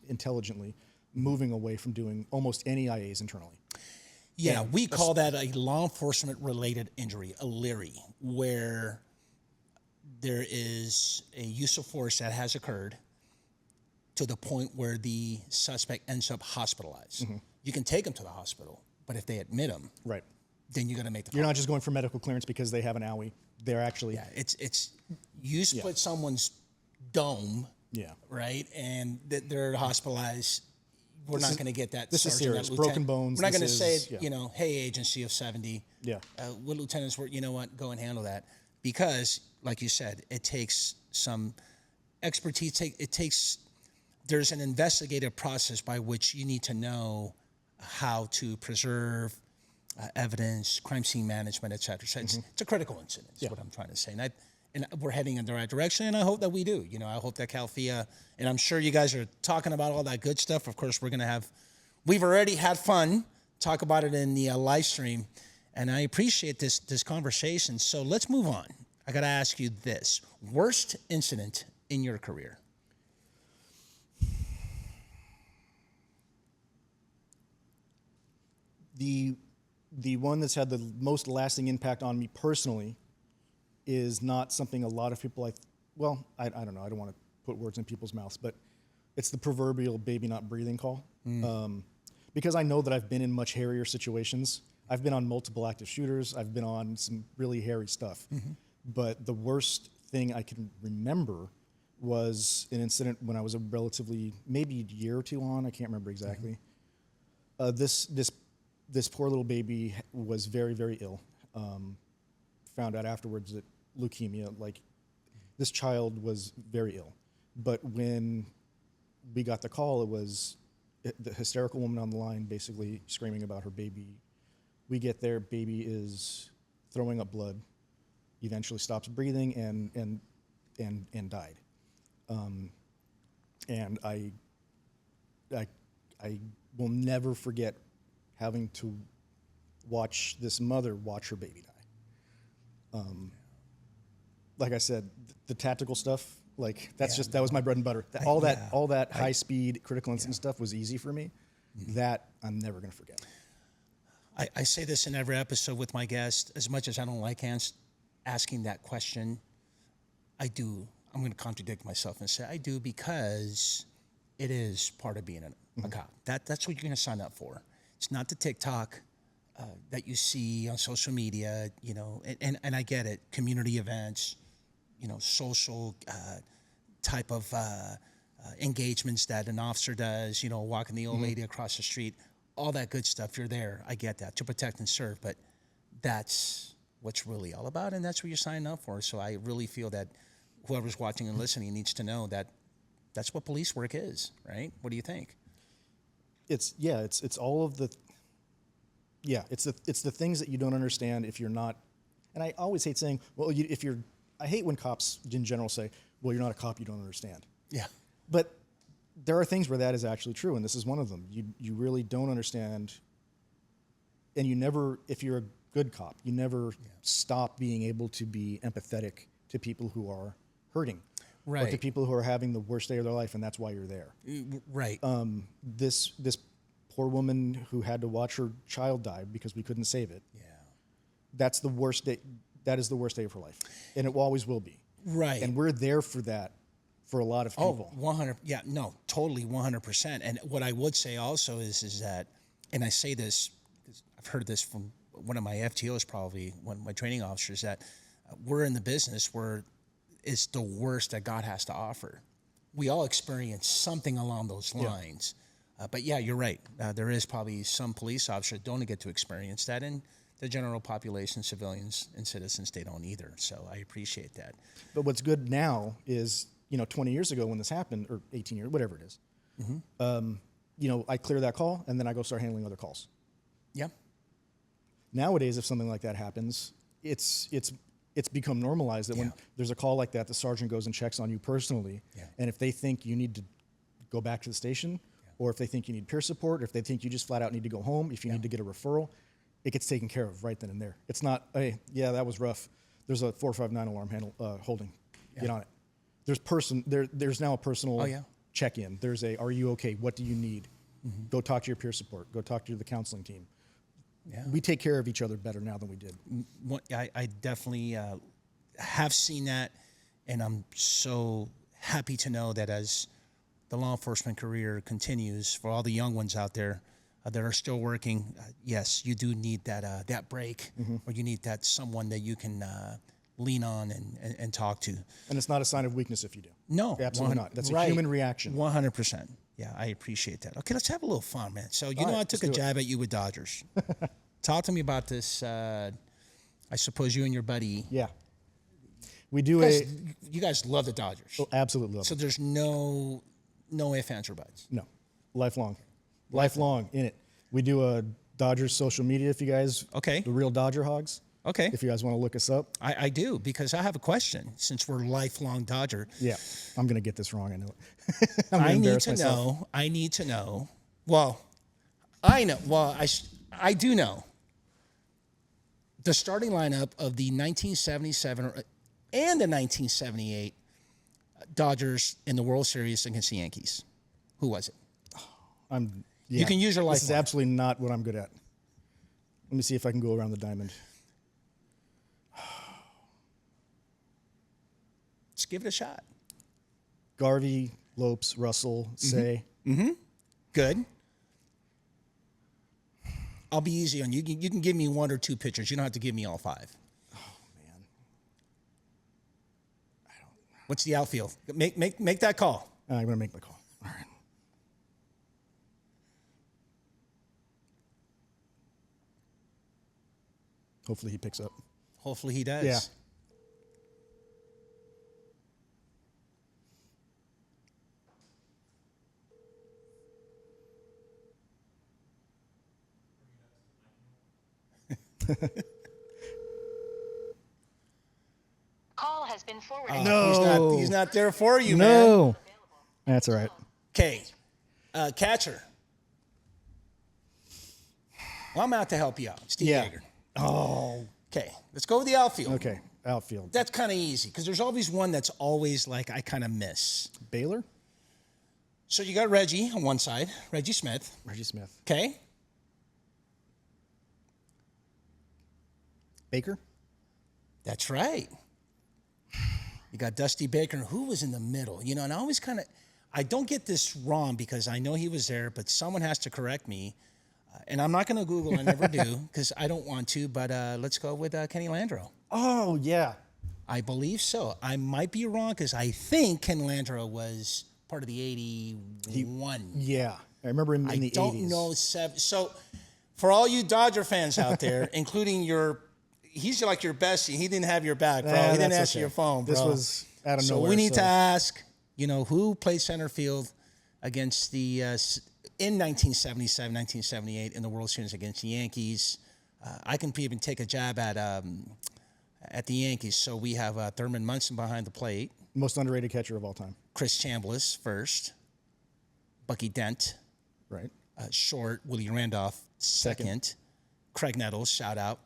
intelligently moving away from doing almost any IAs internally. Yeah, we call that a law enforcement related injury, a LERI, where there is a use of force that has occurred to the point where the suspect ends up hospitalized. You can take them to the hospital, but if they admit them, Right. then you got to make the You're not just going for medical clearance because they have an owie. They're actually... Yeah, it's you split someone's dome, right, and they're hospitalized. We're not going to get that. This is sergeant, serious. that Broken lieutenant. bones. We're not going to this say, is- hey, agency of 70. Yeah. What lieutenants were, you know what, go and handle that. Because, like you said, it takes some expertise. There's an investigative process by which you need to know how to preserve evidence, crime scene management, et cetera. So it's a critical incident, is what I'm trying to say. And we're heading in the right direction, and I hope that we do. I hope that CALFIA, and I'm sure you guys are talking about all that good stuff. Of course, we've already had fun, talk about it in the live stream, and I appreciate this conversation. So let's move on. I got to ask you this. Worst incident in your career? The one that's had the most lasting impact on me personally is not something a lot of people I don't know. I don't want to put words in people's mouths, but it's the proverbial baby not breathing call. Because I know that I've been in much hairier situations. I've been on multiple active shooters. I've been on some really hairy stuff. But the worst thing I can remember was an incident when I was a relatively, maybe a year or two on, I can't remember exactly. This poor little baby was very, very ill. Found out afterwards that leukemia, like this child was very ill. But when we got the call, it was the hysterical woman on the line basically screaming about her baby. We get there, baby is throwing up blood, eventually stops breathing and died. And I will never forget having to watch this mother watch her baby die. Like I said, the tactical stuff, like that was my bread and butter. All that high speed critical incident stuff was easy for me. That I'm never gonna forget. I say this in every episode with my guests. As much as I don't like asking that question, I do. I'm going to contradict myself and say I do because it is part of being a cop. That's what you're going to sign up for. It's not the TikTok that you see on social media, you know, and I get it. Community events, you know, social type of engagements that an officer does, you know, walking the old lady across the street, all that good stuff. You're there. I get that, to protect and serve, but that's what's really all about, and that's what you're signing up for. So I really feel that whoever's watching and listening needs to know that that's what police work is, right? What do you think? It's all of the, it's the things that you don't understand if you're not, and I always hate saying, well, I hate when cops in general say, well, you're not a cop, you don't understand. Yeah. But there are things where that is actually true, and this is one of them. You really don't understand, and you never, if you're a good cop, you never stop being able to be empathetic to people who are hurting, right? Or to people who are having the worst day of their life, and that's why you're there, right? This poor woman who had to watch her child die because we couldn't save it. Yeah, that's the worst day. That is the worst day of her life, and it always will be. Right. And we're there for that. For a lot of people. 100. Yeah, no, totally 100%. And what I would say also is that, and I say this because I've heard this from one of my FTOs, probably one of my training officers, that we're in the business where it's the worst that God has to offer. We all experience something along those lines. But yeah, you're right. There is probably some police officers that don't get to experience that, and the general population, civilians and citizens, they don't either. So I appreciate that. But what's good now is, 20 years ago when this happened, or 18 years, whatever it is, I clear that call and then I go start handling other calls. Yeah. Nowadays, if something like that happens, it's become normalized that when there's a call like that, the sergeant goes and checks on you personally. Yeah. And if they think you need to go back to the station, or if they think you need peer support, or if they think you just flat out need to go home, if you need to get a referral, it gets taken care of right then and there. It's not, hey, that was rough. There's a 459 alarm holding. Get on it. There's now a personal check-in. There's are you okay? What do you need? Go talk to your peer support. Go talk to the counseling team. Yeah. We take care of each other better now than we did. I definitely have seen that, and I'm so happy to know that as the law enforcement career continues, for all the young ones out there that are still working, yes, you do need that break, or you need that someone that you can lean on and talk to. And it's not a sign of weakness if you do. No. Absolutely not. That's a human reaction. 100%. Yeah, I appreciate that. Okay, let's have a little fun, man. So, I took a jab at you with Dodgers. Talk to me about this. I suppose you and your buddy. Yeah. We do You guys love the Dodgers. Oh, absolutely love So there's no ifs, ands, or buts. No. Lifelong in it. We do a Dodgers social media if you guys. Okay. The Real Dodger Hogs. Okay. If you guys want to look us up. I do, because I have a question, since we're lifelong Dodger. Yeah. I'm going to get this wrong, I know it. I need to know. Well, I know. Well, I do know. The starting lineup of the 1977 and the 1978 Dodgers in the World Series against the Yankees. Who was it? You can use your lifeline. This is absolutely not what I'm good at. Let me see if I can go around the diamond. Let's give it a shot. Garvey, Lopes, Russell, Say. Good. I'll be easy on you. You can give me one or two pitchers. You don't have to give me all five. Oh, man. What's the outfield? Make that call. I'm going to make my call. All right. Hopefully he picks up. Hopefully he does. Yeah. Call has been forwarded. No. He's not there for you, man. No. That's all right. Okay. Catcher. Well, I'm out to help you out. Steve Yeah. Yeager. Oh. Okay. Let's go with the outfield. Okay. Outfield. That's kind of easy because there's always one that's always like I kind of miss. Baylor? So you got Reggie on one side, Reggie Smith. Reggie Smith. Okay. Baker? That's right. You got Dusty Baker. Who was in the middle? You know, and I always kind of, I don't get this wrong because I know he was there, but someone has to correct me. And I'm not going to Google, I never do, because I don't want to, but let's go with Kenny Landreau. Oh, yeah. I believe so. I might be wrong because I think Ken Landreau was part of the 81. Yeah. I remember him in the 80s. I don't know. So for all you Dodger fans out there, including he's like your bestie. He didn't have your back, bro. He didn't answer your phone, bro. This was out of nowhere. So we need to ask, who played center field against the in 1977, 1978 in the World Series against the Yankees. I can even take a jab at the Yankees. So we have Thurman Munson behind the plate. Most underrated catcher of all time. Chris Chambliss first. Bucky Dent. Right. Short. Willie Randolph second. Craig Nettles, shout out.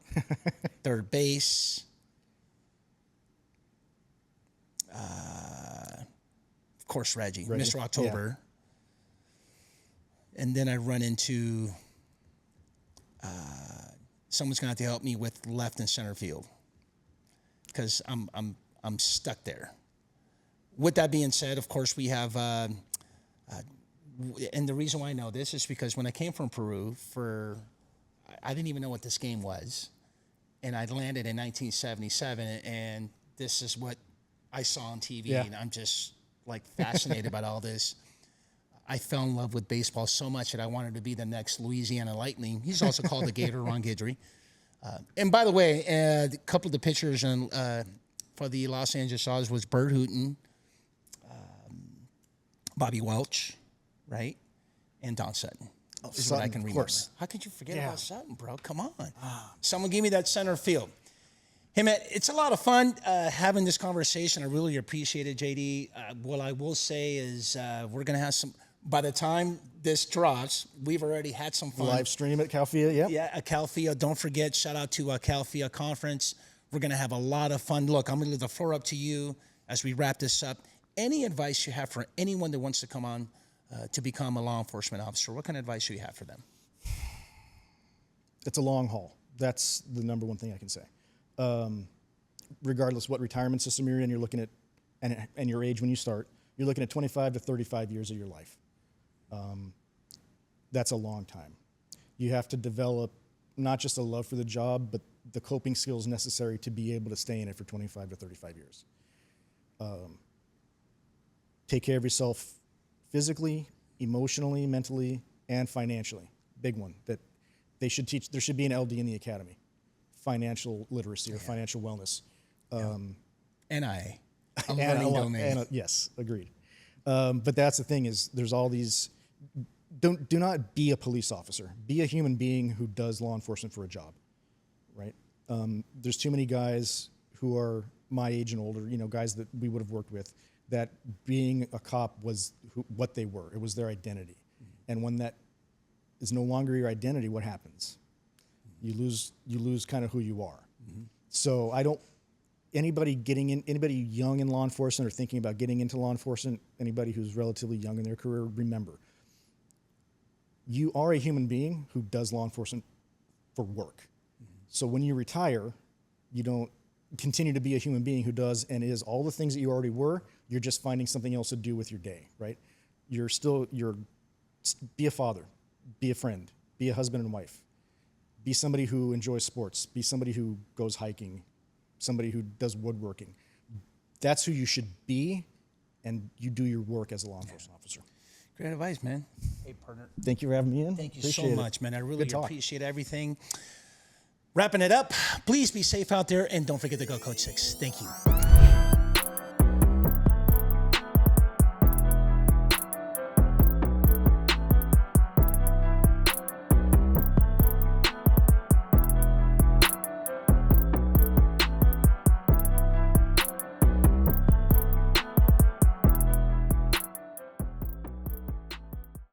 Third base. Of course, Reggie. Mr. October. Yeah. And then I run into someone's going to have to help me with left and center field because I'm stuck there. With that being said, of course, we have, and the reason why I know this is because when I came from Peru I didn't even know what this game was, and I landed in 1977, and this is what I saw on TV, and I'm just like fascinated by all this. I fell in love with baseball so much that I wanted to be the next Louisiana Lightning. He's also called the Gator, Ron Guidry. And by the way, a couple of the pitchers for the Los Angeles Dodgers was Bert Hooton, Bobby Welch, right? And Don Sutton. Is Sutton, what I can remember. Course. How could you forget about Sutton, bro? Come on. Someone give me that center field. Hey, man, it's a lot of fun having this conversation. I really appreciate it, JD. What I will say is we're going to have some, by the time this drops, we've already had some fun. Live stream at CALFIA, yeah. Yeah, at CALFIA. Don't forget, shout out to CALFIA Conference. We're going to have a lot of fun. Look, I'm going to leave the floor up to you as we wrap this up. Any advice you have for anyone that wants to come on to become a law enforcement officer, what kind of advice do you have for them? It's a long haul. That's the number one thing I can say. Regardless what retirement system you're in, you're looking at, and your age when you start, you're looking at 25 to 35 years of your life. That's a long time. You have to develop not just a love for the job, but the coping skills necessary to be able to stay in it for 25 to 35 years. Take care of yourself physically, emotionally, mentally, and financially. Big one that they should teach. There should be an LD in the academy, financial literacy or financial wellness. NIA, a learning domain. Yes, agreed. But that's the thing is there's all these, do not be a police officer. Be a human being who does law enforcement for a job, right? There's too many guys who are my age and older, guys that we would have worked with, that being a cop was what they were. It was their identity. Mm-hmm. And when that is no longer your identity, what happens? Mm-hmm. You lose kind of who you are. Mm-hmm. So anybody young in law enforcement or thinking about getting into law enforcement, anybody who's relatively young in their career, remember, you are a human being who does law enforcement for work. Mm-hmm. So when you retire, you don't continue to be a human being who does and is all the things that you already were. You're just finding something else to do with your day, right? Be a father, be a friend, be a husband and wife, be somebody who enjoys sports, be somebody who goes hiking, somebody who does woodworking. that's who you should be, and you do your work as a law enforcement officer. Great advice, man. Hey, partner. Thank you for having me in. Thank you Appreciate so it. much, man. I really Good talk. appreciate everything. Wrapping it up, please be safe out there, and don't forget to go Coach 6. Thank you.